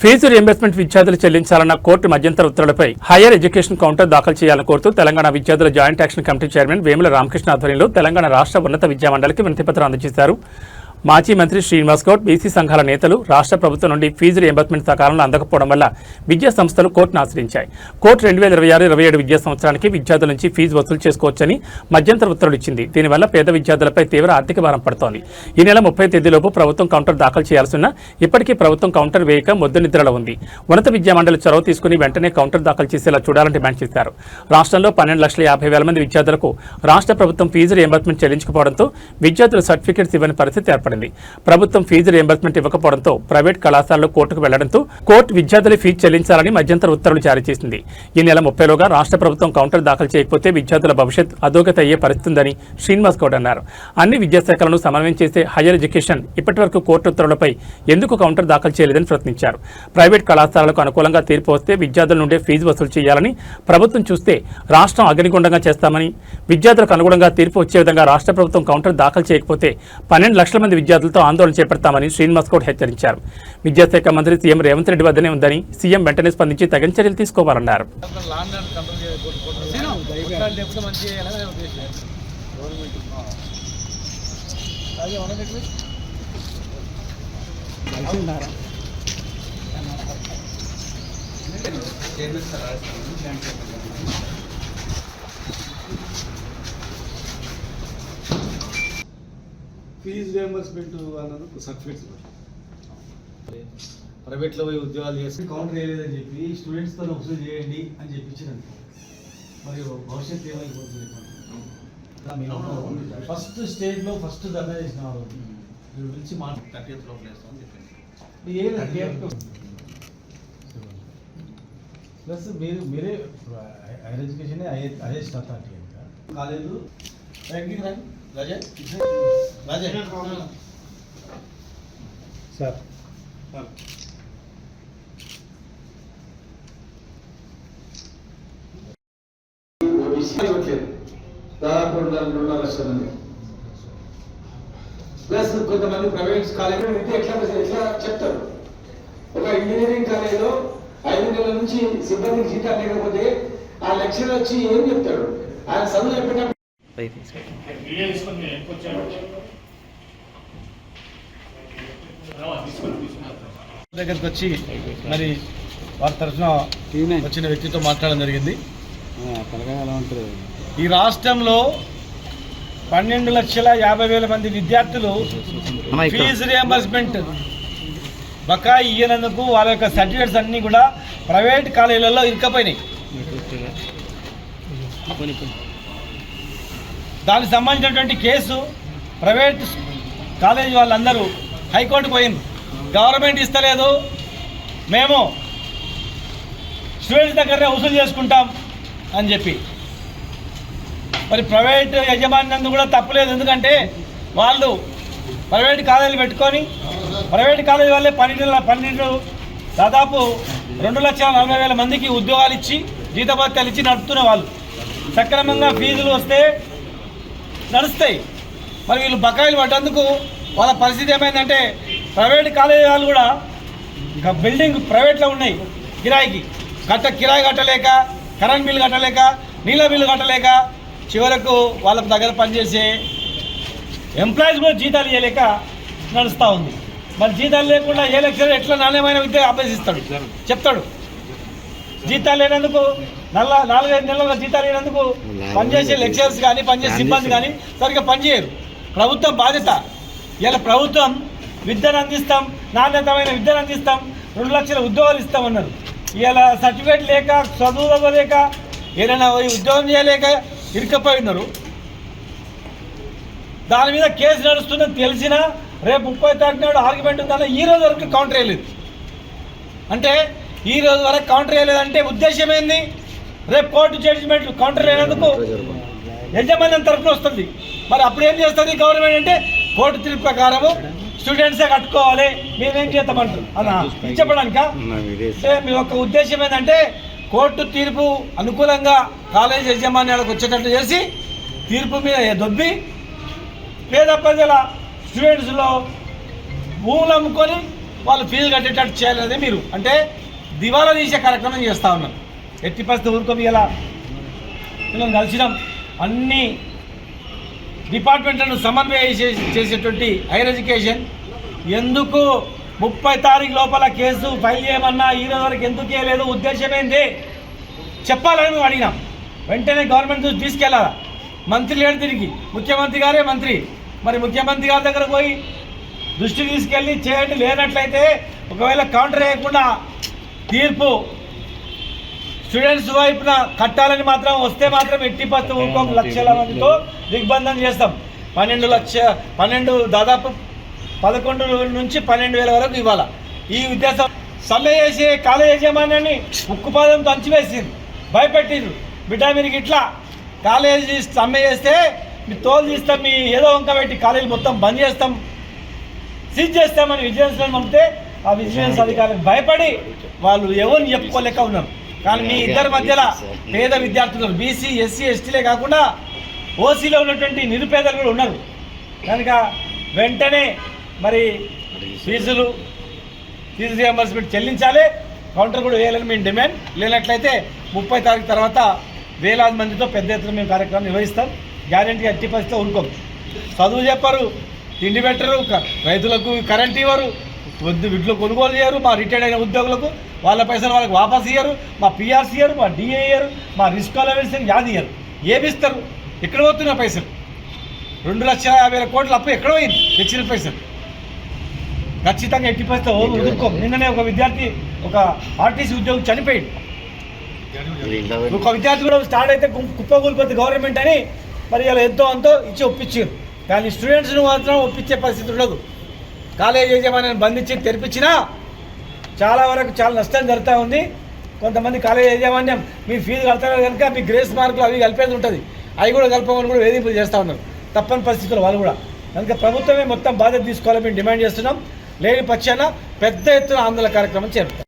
Fee reimbursement విద్యార్థులు చెల్లించాలన్న court మధ్యంతర ఉత్తర్వులపై higher education counter దాఖలు చేయాలని కోరుతూ తెలంగాణ విద్యార్థుల joint action committee chairman Vemula Ramakrishna ఆధ్వర్యంలో తెలంగాణ రాష్ట్ర ఉన్నత విద్యా మండలికి వినతిపత్రం అందజేశారు. మాజీ మంత్రి శ్రీనివాస్ గౌడ్, బీసీ సంఘాల నేతలు రాష్ట్ర ప్రభుత్వం నుండి ఫీజు రీయింబర్స్మెంట్ సకాలంలో అందకపోవడం వల్ల విద్యా సంస్థలు కోర్టును ఆశ్రయించాయి. కోర్టు 2026-27 విద్యా సంవత్సరానికి విద్యార్థుల నుంచి ఫీజు వసూలు చేసుకోవచ్చని మధ్యంతర ఉత్తర్వులు ఇచ్చింది. దీనివల్ల పేద విద్యార్థులపై తీవ్ర ఆర్థిక భారం పడుతోంది. ఈ నెల 30 తేదీలోపు ప్రభుత్వం కౌంటర్ దాఖలు చేయాల్సిన ఇప్పటికీ ప్రభుత్వం కౌంటర్ వేయక మొద్దు నిద్రలో ఉంది. ఉన్నత విద్యా మండలి చొరవ తీసుకుని వెంటనే కౌంటర్ దాఖలు చేసేలా చూడాలని డిమాండ్ చేశారు. రాష్ట్రంలో 12,50,000 మంది విద్యార్థులకు రాష్ట్ర ప్రభుత్వం ఫీజు రీయింబర్స్మెంట్ చెల్లించకపోవడంతో విద్యార్థులు సర్టిఫికెట్స్ ఇవ్వని పరిస్థితి ఏర్పడింది. ప్రభుత్వం ఫీజు రీయింబర్స్మెంట్ ఇవ్వకపోవడంతో ప్రైవేట్ కళాశాలలు కోర్టుకు వెళ్లడంతో కోర్టు విద్యార్థులు ఫీజు చెల్లించాలని మధ్యంతర ఉత్తర్వులు జారీ చేసింది. ఈ నెల 30లోగా రాష్ట్ర ప్రభుత్వం కౌంటర్ దాఖలు చేయకపోతే విద్యార్థుల భవిష్యత్ అధోగతి అయ్యే పరిస్థితి ఉందని శ్రీనివాస్ గౌడ్ అన్నారు. అన్ని విద్యాశాఖలను సమన్వయం చేసే హైయర్ ఎడ్యుకేషన్ ఇప్పటివరకు కోర్టు ఉత్తర్వులపై ఎందుకు కౌంటర్ దాఖలు చేయలేదని ప్రశ్నించారు. ప్రైవేట్ కళాశాలలకు అనుకూలంగా తీర్పు వస్తే విద్యార్థుల నుండే ఫీజు వసూలు చేయాలని ప్రభుత్వం చూస్తే రాష్ట్రం అగ్నిగుండంగా చేస్తామని, విద్యార్థులకు అనుగుణంగా తీర్పు వచ్చే విధంగా రాష్ట్ర ప్రభుత్వం కౌంటర్ దాఖలు చేయకపోతే 12 లక్షల మంది విద్యార్థులతో ఆందోళన చేపడతామని శ్రీనివాస్ గౌడ్ హెచ్చరించారు. విద్యాశాఖ మంత్రి సీఎం రేవంత్ రెడ్డి వద్దనే ఉందని, సీఎం వెంటనే స్పందించి తగిన చర్యలు తీసుకోవాలన్నారు. ఫీజు రియంబర్స్మెంట్ అన్నందుకు సర్టిఫికేట్స్ ప్రైవేట్లో పోయి ఉద్యోగాలు చేసి కౌంటర్ వేయలేదని చెప్పి స్టూడెంట్స్తో వసూలు చేయండి అని చెప్పించినాను. మరి భవిష్యత్తు ఏమైపోతుంది? ఫస్ట్ స్టేజ్లో ఫస్ట్ ధర్నా చేసిన వారు పిలిచి మాట 30th లోపల వేస్తామని చెప్పింది. ప్లస్ మీరే higher education highest authority college ranking రాజే సార్ దాదాపు 2.5 లక్షల మంది ప్లస్ కొంతమంది ప్రైవేట్ కాలేజీలో ఎట్లా చెప్తారు. ఒక ఇంజనీరింగ్ కాలేజీలో 5 నెలల నుంచి సిబ్బందికి జీతాలు లేకపోతే ఆ లెక్చరర్ వచ్చి ఏం చెప్తాడు? ఆయన చదువు చెప్పేటప్పుడు దగ్గరికి వచ్చి మరి వారి తరఫున వచ్చిన వ్యక్తితో మాట్లాడడం జరిగింది. ఈ రాష్ట్రంలో 12,50,000 మంది విద్యార్థులు ఫీజు రియంబర్స్మెంట్ బకాయి ఇయ్యనందుకు వాళ్ళ యొక్క సర్టిఫికేట్స్ అన్నీ కూడా ప్రైవేట్ కాలేజీలలో ఇరుక్కపోయినాయి. దానికి సంబంధించినటువంటి కేసు ప్రైవేట్ కాలేజీ వాళ్ళందరూ హైకోర్టుకు పోయింది. గవర్నమెంట్ ఇస్తలేదు, మేము స్టూడెంట్స్ దగ్గరనే వసూలు చేసుకుంటాం అని చెప్పి. మరి ప్రైవేట్ యజమాన్యందు కూడా తప్పులేదు. ఎందుకంటే వాళ్ళు ప్రైవేట్ కాలేజీలు పెట్టుకొని ప్రైవేట్ కాలేజీ వాళ్ళే 12 దాదాపు 2,40,000 మందికి ఉద్యోగాలు ఇచ్చి జీతభత్యాలు ఇచ్చి నడుపుతున్న వాళ్ళు. సక్రమంగా ఫీజులు వస్తే నడుస్తాయి. మరి వీళ్ళు బకాయిలు పడ్డందుకు వాళ్ళ పరిస్థితి ఏమైందంటే ప్రైవేట్ కాలేజీ వాళ్ళు కూడా ఇంకా బిల్డింగ్ ప్రైవేట్లో ఉన్నాయి, కిరాయికి కిరాయి కట్టలేక, కరెంట్ బిల్లు కట్టలేక, నీళ్ళ బిల్లు కట్టలేక చివరకు వాళ్ళ దగ్గర పనిచేసే ఎంప్లాయీస్ కూడా జీతాలు ఇవ్వలేక నడుస్తూ ఉంది. మరి జీతాలు లేకుండా ఏ లెక్చరర్ ఎట్లా నాణ్యమైన విద్య అభ్యసిస్తాడు చెప్తాడు? జీతాలు లేనందుకు 4-5 నెలల జీతాలు లేనందుకు పనిచేసే లెక్చరర్స్ కానీ పనిచేసే సిబ్బంది కానీ సరిగ్గా పనిచేయరు. ప్రభుత్వం బాధ్యత. ఇలా ప్రభుత్వం విద్యను అందిస్తాం, నాణ్యతమైన విద్యను అందిస్తాం, 2 లక్షల ఉద్యోగాలు ఇస్తామన్నారు. ఇలా సర్టిఫికేట్ లేక, చదువు లేక, ఏదైనా ఉద్యోగం చేయలేక ఇరుక్కపోయి ఉన్నారు. దాని మీద కేసు నడుస్తుందని తెలిసినా రేపు 30 తారీఖు నాడు ఆర్గ్యుమెంట్ ఉందన్న ఈ రోజు వరకు కౌంటర్ వేయలేదు. అంటే ఈ రోజు వరకు కౌంటర్ వేయలేదంటే ఉద్దేశం ఏంది? రేపు కోర్టు జడ్జిమెంట్ కౌంటర్ వేయనందుకు యజమాన్యం తరఫున వస్తుంది. మరి అప్పుడు ఏం చేస్తుంది గవర్నమెంట్ అంటే కోర్టు తీర్పు ప్రకారము స్టూడెంట్సే కట్టుకోవాలి, మేమేం చేద్దామంటారు అలా చెప్పడానిక? అంటే మీ యొక్క ఉద్దేశం ఏంటంటే కోర్టు తీర్పు అనుకూలంగా కాలేజ్ యజమాన్యాలకు వచ్చేటట్టు చేసి తీర్పు మీద దొబ్బి పేద ప్రజల స్టూడెంట్స్లో భూములు అమ్ముకొని వాళ్ళు ఫీజులు కట్టేటట్టు చేయాలనేది మీరు అంటే దివాలా తీసే కార్యక్రమం చేస్తూ ఉన్నాం. ఎట్టి పరిస్థితి ఊరుకోమి. ఇలా మేము కలిసినాం, అన్ని డిపార్ట్మెంట్లను సమన్వయం చేసేటువంటి హైయర్ ఎడ్యుకేషన్ ఎందుకు 30 తారీఖు లోపల కేసు ఫైల్ చేయమన్నా ఈ రోజు వరకు ఎందుకు చేయలేదు, ఉద్దేశం ఏంది చెప్పాలని మేము అడిగినాం. వెంటనే గవర్నమెంట్ దృష్టి తీసుకెళ్ళాలా. మంత్రి లేడు తిరిగి, ముఖ్యమంత్రి గారే మంత్రి. మరి ముఖ్యమంత్రి గారి దగ్గర పోయి దృష్టికి తీసుకెళ్ళి చేయండి, లేనట్లయితే ఒకవేళ కౌంటర్ వేయకుండా తీర్పు స్టూడెంట్స్ వైపున కట్టాలని మాత్రం వస్తే మాత్రం ఎట్టి పత్తు ఊరుకోం. లక్షల మందితో దిగ్బంధం చేస్తాం. 12 దాదాపు 11 నుంచి 12,000 వరకు ఇవ్వాలి. ఈ ఉద్దేశం సమ్మె చేసి కాలేజ్ యజమాన్యాన్ని ఉక్కుపాదంతో అంచివేసింది, భయపెట్టిండ్రు. బిడ్డ మీరు ఇట్లా కాలేజీ సమ్మె చేస్తే మీ తోలు తీస్తాం, మీ ఏదో వంక పెట్టి కాలేజీ మొత్తం బంద్ చేస్తాం, సీజ్ చేస్తామని విజిలెన్స్లో పంపితే ఆ విజిలెన్స్ అధికారులకు భయపడి వాళ్ళు ఎవరిని చెప్పుకోలేక ఉన్నారు. కానీ మీ ఇద్దరి మధ్యలో పేద విద్యార్థులు బీసీ ఎస్సీ ఎస్టీలే కాకుండా ఓసీలో ఉన్నటువంటి నిరుపేదలు కూడా ఉన్నారు. కనుక వెంటనే మరి ఫీజు రియంబర్స్మెంట్ చెల్లించాలి, కౌంటర్ కూడా వేయాలని మేము డిమాండ్. లేనట్లయితే 30 తారీఖు తర్వాత వేలాది మందితో పెద్ద ఎత్తున మేము కార్యక్రమం నిర్వహిస్తాం. గ్యారెంటీగా ఎట్టి పరిస్థితిలో ఊరుకోం. చదువు చెప్పరు, తిండి పెట్టరు, రైతులకు కరెంట్ ఇవ్వరు, వీటిలో కొనుగోలు చేయరు, మా రిటైర్డ్ అయిన ఉద్యోగులకు వాళ్ళ పైసలు వాళ్ళకి వాపస్ ఇయ్యరు, మా పిఆర్సీ ఇయ్యరు, మా డిఏ ఇయ్యరు, మా రిస్క్ అలవెన్స్ యాది ఇయ్యరు. ఏమిస్తారు? ఎక్కడ పోతున్న పైసలు? 2,50,000 కోట్ల అప్పు ఎక్కడ పోయింది? తెచ్చిన పైసలు ఖచ్చితంగా ఎట్టి పరిస్థితిలో వదులుకోం. నిన్ననే ఒక విద్యార్థి, ఒక ఆర్టీసీ ఉద్యోగి చనిపోయింది. ఒక విద్యార్థి కూడా స్టార్ట్ అయితే కుప్పకూలిపోతే గవర్నమెంట్ అని మరి ఇలా ఎంతో అంతో ఇచ్చి ఒప్పించారు. కానీ స్టూడెంట్స్ను మాత్రం ఒప్పించే పరిస్థితి ఉండదు. కాలేజ్ యజమాన్యాన్ని బంధించి తెరిపించినా చాలా వరకు చాలా నష్టం జరుగుతూ ఉంది. కొంతమంది కాలేజ్ యాజమాన్యం మీ ఫీజు కడతారు కనుక మీ గ్రేస్ మార్కులు అవి కలిపేది ఉంటుంది, అవి కూడా కలపమని కూడా వేధింపులు చేస్తూ ఉన్నారు. తప్పని పరిస్థితులు వాళ్ళు కూడా. కనుక ప్రభుత్వమే మొత్తం బాధ్యత తీసుకోవాలని మేము డిమాండ్ చేస్తున్నాం. లేని పక్షాన పెద్ద ఎత్తున ఆందోళన కార్యక్రమం చేపడతాం.